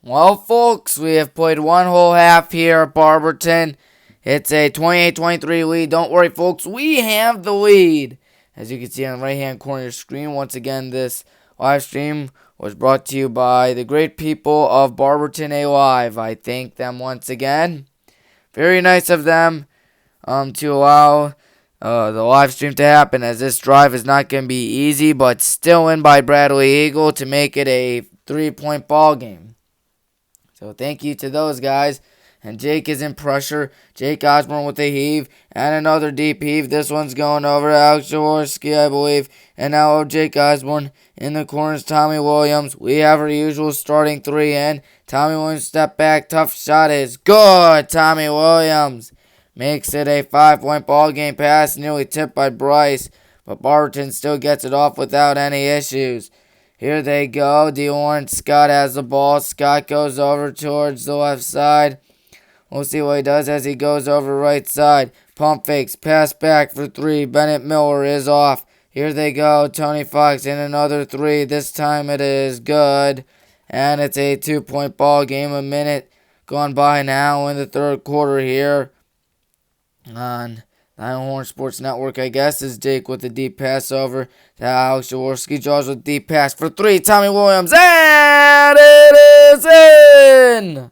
Well, folks, we have played one whole half here at Barberton. It's a 28-23 lead. Don't worry, folks. We have the lead. As you can see on the right-hand corner of your screen, once again, this live stream was brought to you by the great people of Barberton Alive. I thank them once again. Very nice of them to allow the live stream to happen, as this drive is not going to be easy, but still in by Bradley Eagle to make it a 3-point ball game. So thank you to those guys. And Jake is in pressure. Jake Osborne with a heave. And another deep heave. This one's going over to Alex Jaworski, I believe. And now Jake Osborne. In the corners, Tommy Williams. We have our usual starting three in. Tommy Williams step back. Tough shot is good. Tommy Williams makes it a 5-point ball game pass. Nearly tipped by Bryce. But Barberton still gets it off without any issues. Here they go. DeLawrence Scott has the ball. Scott goes over towards the left side. We'll see what he does as he goes over right side. Pump fakes. Pass back for three. Bennett Miller is off. Here they go. Tony Fox in another three. This time it is good. And it's a 2-point ball game. A minute gone by now in the third quarter here on Horn Sports Network, I guess, is Jake with the deep pass over to Alex Jaworski. Jaws with deep pass for three. Tommy Williams. And it is in!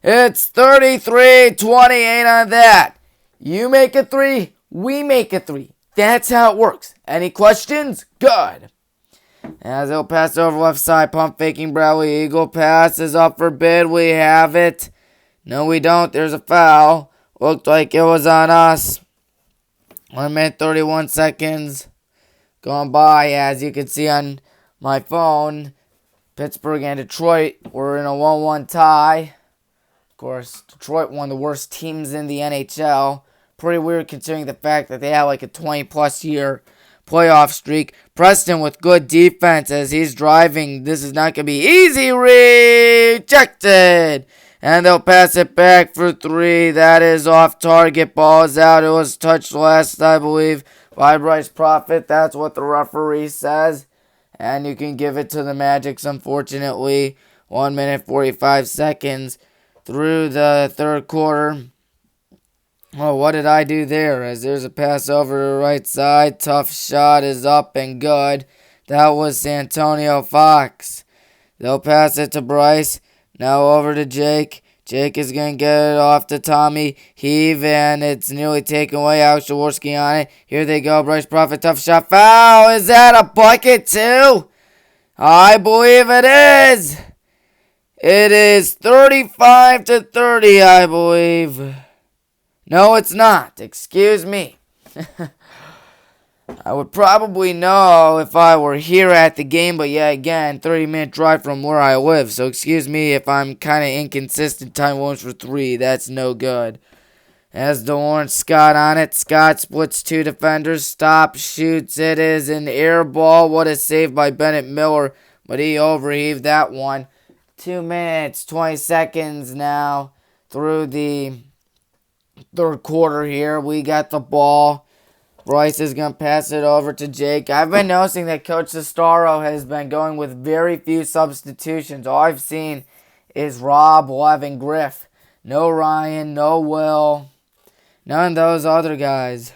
It's 33-28 on that. You make a three, we make a three. That's how it works. Any questions? Good. As they'll pass over left side, pump faking Bradley Eagle. Pass is up for bid. We have it. No, we don't. There's a foul. Looked like it was on us. 1 minute 31 seconds gone by. As you can see on my phone, Pittsburgh and Detroit were in a 1-1 tie. Of course, Detroit, one of the worst teams in the NHL. Pretty weird considering the fact that they have like a 20-plus year playoff streak. Preston with good defense as he's driving. This is not going to be easy. Rejected. And they'll pass it back for three. That is off target. Ball is out. It was touched last, I believe, by Bryce Profit. That's what the referee says. And you can give it to the Magics, unfortunately. 1 minute 45 seconds. Through the third quarter. Oh, what did I do there? As there's a pass over to the right side. Tough shot is up and good. That was Santonio Fox. They'll pass it to Bryce. Now over to Jake. Jake is going to get it off to Tommy. Heave, and it's nearly taken away. Alex Jaworski on it. Here they go. Bryce Profit. Tough shot. Foul. Is that a bucket too? I believe it is. It is 35-30, I believe. No, it's not. Excuse me. I would probably know if I were here at the game, but yeah, again, 30-minute drive from where I live. So excuse me if I'm kind of inconsistent. Time Williams for three. That's no good. As DeLawrence Scott on it. Scott splits two defenders. Stops, shoots. It is an air ball. What a save by Bennett Miller. But he overheaved that one. 2 minutes, 20 seconds now through the third quarter here. We got the ball. Bryce is going to pass it over to Jake. I've been noticing that Coach Sestaro has been going with very few substitutions. All I've seen is Rob, Lev, and Griff. No Ryan, no Will. None of those other guys.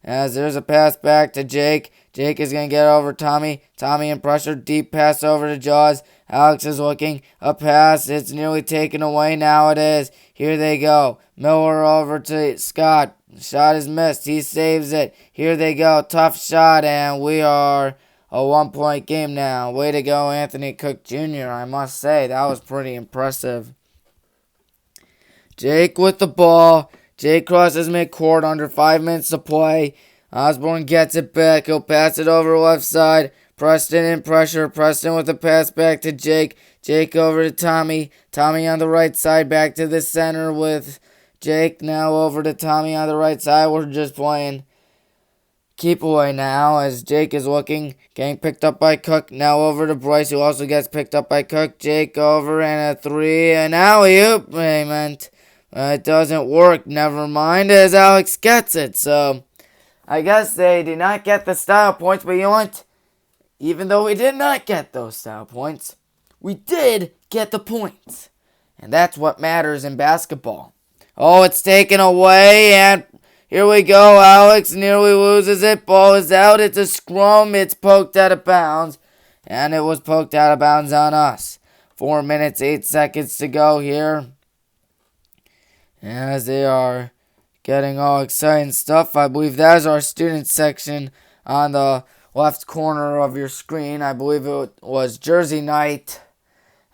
As there's a pass back to Jake. Jake is going to get over Tommy. Tommy in pressure. Deep pass over to Jaws. Alex is looking. A pass. It's nearly taken away. Now it is. Here they go. Miller over to Scott. Shot is missed. He saves it. Here they go. Tough shot. And we are a 1-point game now. Way to go, Anthony Cook Jr. I must say. That was pretty impressive. Jake with the ball. Jake crosses midcourt under 5 minutes to play. Osborne gets it back. He'll pass it over left side. Preston in pressure. Preston with a pass back to Jake. Jake over to Tommy. Tommy on the right side. Back to the center with Jake. Now over to Tommy on the right side. We're just playing keep away now as Jake is looking. Getting picked up by Cook. Now over to Bryce, who also gets picked up by Cook. Jake over and a three. And alley-oop payment. It doesn't work. Never mind as Alex gets it. So I guess they did not get the style points. But you know what? Even though we did not get those style points, we did get the points. And that's what matters in basketball. Oh, it's taken away, and here we go. Alex nearly loses it. Ball is out. It's a scrum. It's poked out of bounds. And it was poked out of bounds on us. 4 minutes, 8 seconds to go here. As they are getting all exciting stuff. I believe that is our student section on the left corner of your screen. I believe it was Jersey night.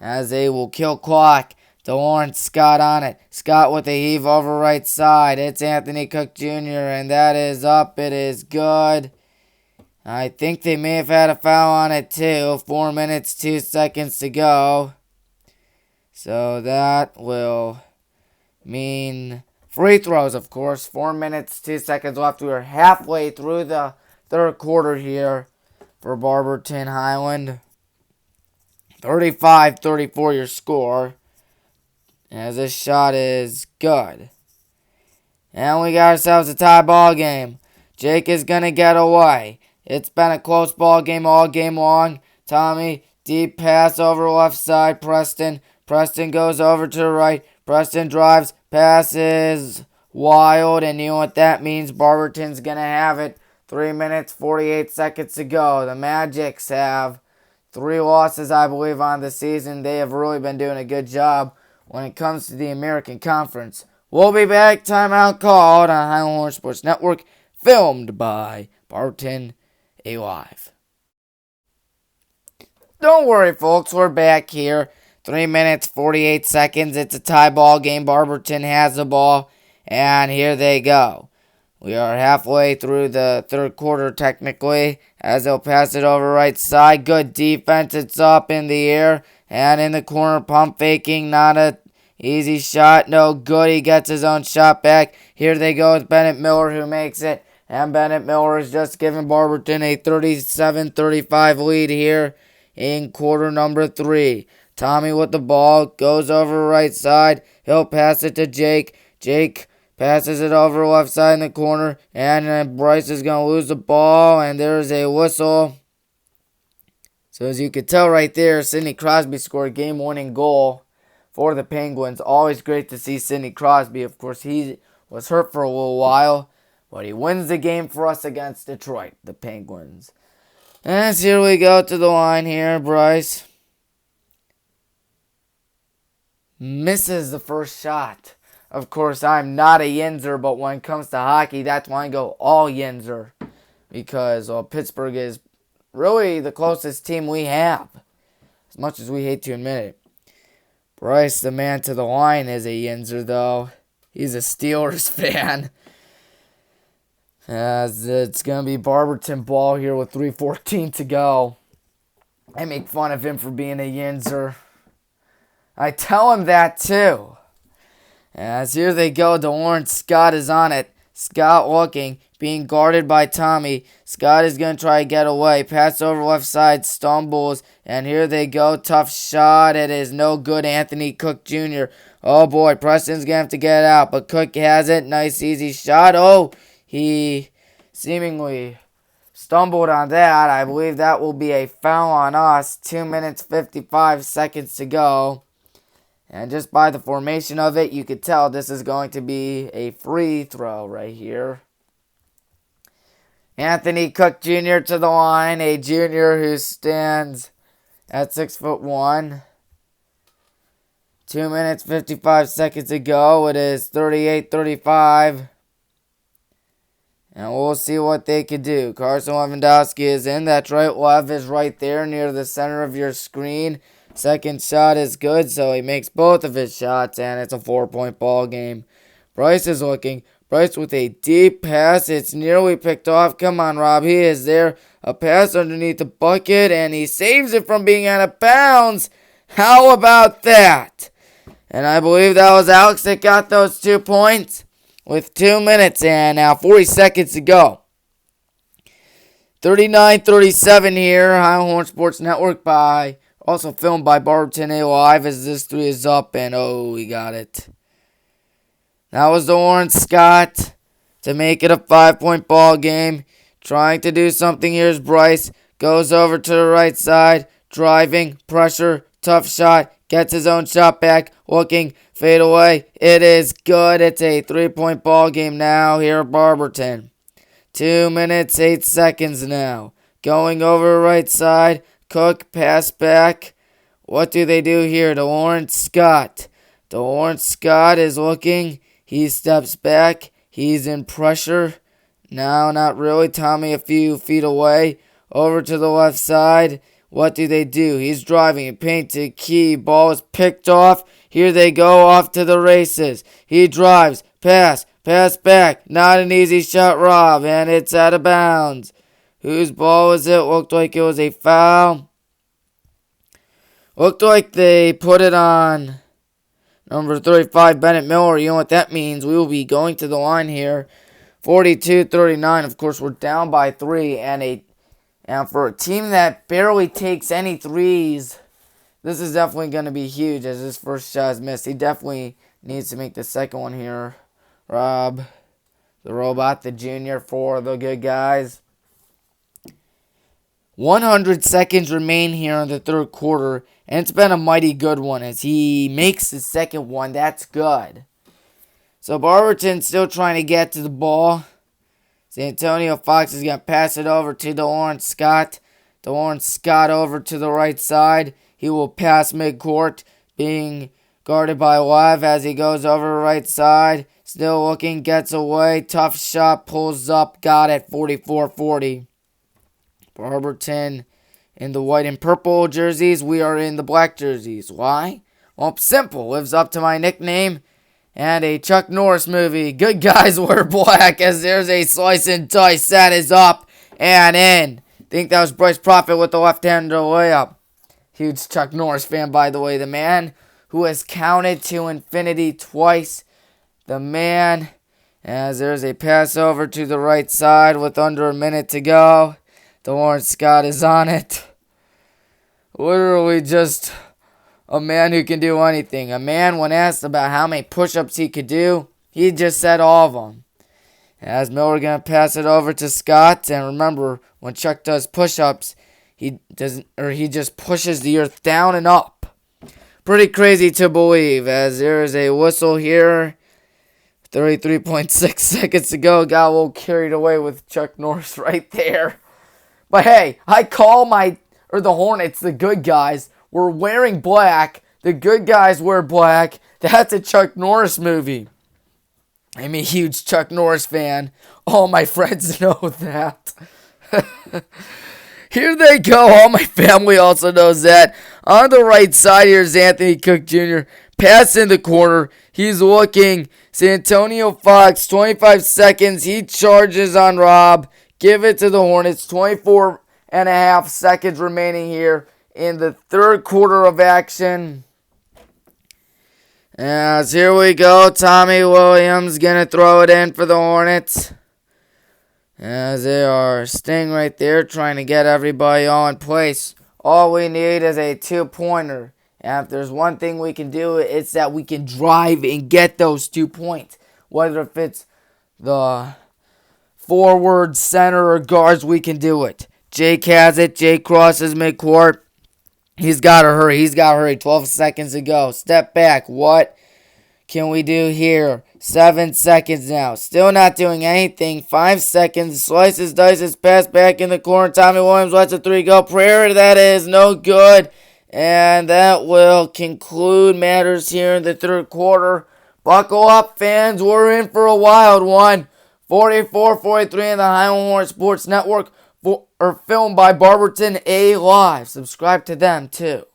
As they will kill clock. DeLawrence Scott on it. Scott with a heave over right side. It's Anthony Cook Jr. and that is up. It is good. I think they may have had a foul on it too. 4 minutes, 2 seconds to go. So that will mean free throws, of course. 4 minutes, 2 seconds left. We are halfway through the third quarter here for Barberton Highland. 35-34 your score. As this shot is good. And we got ourselves a tie ball game. Jake is going to get away. It's been a close ball game all game long. Tommy, deep pass over left side. Preston. Preston goes over to the right. Preston drives. Passes wild. And you know what that means. Barberton's going to have it. 3 minutes, 48 seconds to go. The Magics have 3 losses, I believe, on the season. They have really been doing a good job when it comes to the American Conference. We'll be back. Timeout called on Highland Sports Network. Filmed by Barberton Alive. Don't worry, folks. We're back here. 3 minutes, 48 seconds. It's a tie ball game. Barberton has the ball. And here they go. We are halfway through the third quarter, technically, as they'll pass it over right side. Good defense. It's up in the air. And in the corner, pump faking. Not a easy shot. No good. He gets his own shot back. Here they go with Bennett Miller, who makes it. And Bennett Miller is just giving Barberton a 37-35 lead here in quarter number 3. Tommy with the ball. Goes over right side. He'll pass it to Jake. Jake passes it over left side in the corner. And then Bryce is going to lose the ball. And there's a whistle. So as you could tell right there, Sidney Crosby scored a game-winning goal for the Penguins. Always great to see Sidney Crosby. Of course, he was hurt for a little while, but he wins the game for us against Detroit, the Penguins. And here we go to the line here. Bryce misses the first shot. Of course, I'm not a Yinzer, but when it comes to hockey, that's when I go all Yinzer. Because Pittsburgh is really the closest team we have, as much as we hate to admit it. Bryce, the man to the line, is a Yinzer, though. He's a Steelers fan. As it's going to be Barberton ball here with 3:14 to go. I make fun of him for being a Yinzer. I tell him that, too. As here they go, DeLawrence Scott is on it. Scott looking, being guarded by Tommy. Scott is going to try to get away. Pass over left side, stumbles. And here they go. Tough shot. It is no good. Anthony Cook Jr. Oh boy, Preston's going to have to get out. But Cook has it. Nice, easy shot. Oh, he seemingly stumbled on that. I believe that will be a foul on us. 2 minutes, 55 seconds to go. And just by the formation of it, you could tell this is going to be a free throw right here. Anthony Cook Jr. to the line, a junior who stands at 6'1". 2 minutes, 55 seconds to go. It is 38-35. And we'll see what they can do. Carson Lewandowski is in. That's right. Lev is right there near the center of your screen. Second shot is good, so he makes both of his shots, and it's a 4-point ball game. Bryce is looking. Bryce with a deep pass. It's nearly picked off. Come on, Rob. He is there. A pass underneath the bucket, and he saves it from being out of bounds. How about that? And I believe that was Alex that got those 2 points with 2 minutes and now 40 seconds to go. 39-37 here. Highland Sports Network also filmed by Barberton Alive as this 3 is up, and oh, we got it. That was DeLawrence Scott to make it a 5-point ball game. Trying to do something here is Bryce. Goes over to the right side. Driving. Pressure. Tough shot. Gets his own shot back. Looking. Fade away. It is good. It's a 3-point ball game now here at Barberton. 2 minutes, 8 seconds now. Going over right side. Cook. Pass back. What do they do here? To Lawrence Scott. To Lawrence Scott is looking. He steps back. He's in pressure. Now, not really. Tommy a few feet away. Over to the left side. What do they do? He's driving. Paint to key. Ball is picked off. Here they go off to the races. He drives. Pass. Pass back. Not an easy shot, Rob. And it's out of bounds. Whose ball was it? Looked like it was a foul. Looked like they put it on number 35, Bennett Miller. You know what that means. We will be going to the line here. 42-39. Of course, we're down by 3. And for a team that barely takes any threes, this is definitely going to be huge as his first shot is missed. He definitely needs to make the second one here. Rob, the robot, the junior for the good guys. 100 seconds remain here in the third quarter, and it's been a mighty good one as he makes the second one. That's good. So Barberton's still trying to get to the ball. Santonio Fox is going to pass it over to Lawrence Scott. Lawrence Scott over to the right side. He will pass midcourt, being guarded by Lev as he goes over right side. Still looking, gets away. Tough shot, pulls up, got it, 44-40. Barberton in the white and purple jerseys. We are in the black jerseys. Why? Well, simple. Lives up to my nickname and a Chuck Norris movie. Good guys wear black as there's a slice and dice. That is up and in. Think that was Bryce Prophet with the left-hander layup. Huge Chuck Norris fan, by the way. The man who has counted to infinity twice. The man, as there's a pass over to the right side with under a minute to go. Lawrence Scott is on it. Literally just a man who can do anything. A man, when asked about how many push-ups he could do, he just said all of them. As Miller going to pass it over to Scott. And remember, when Chuck does push-ups, he just pushes the earth down and up. Pretty crazy to believe, as there is a whistle here. 33.6 seconds to go. Got a little carried away with Chuck Norris right there. But hey, I call the Hornets the good guys. We're wearing black. The good guys wear black. That's a Chuck Norris movie. I'm a huge Chuck Norris fan. All my friends know that. Here they go. All my family also knows that. On the right side here is Anthony Cook Jr. Pass in the corner. He's looking. Santonio Fox, 25 seconds. He charges on Rob. Give it to the Hornets. 24 and a half seconds remaining here in the third quarter of action. As here we go. Tommy Williams going to throw it in for the Hornets. As they are staying right there trying to get everybody all in place. All we need is a two-pointer. And if there's one thing we can do, it's that we can drive and get those 2 points. Whether if it's the forward, center, or guards, we can do it. Jake has it. Jake crosses midcourt. He's got to hurry. 12 seconds to go. Step back. What can we do here? 7 seconds now. Still not doing anything. 5 seconds. Slices, dices, pass back in the corner. Tommy Williams lets a three go. Prayer, that is no good. And that will conclude matters here in the third quarter. Buckle up, fans. We're in for a wild one. 44-43 in the Highland Hornet Sports Network. Filmed by Barberton A Live. Subscribe to them, too.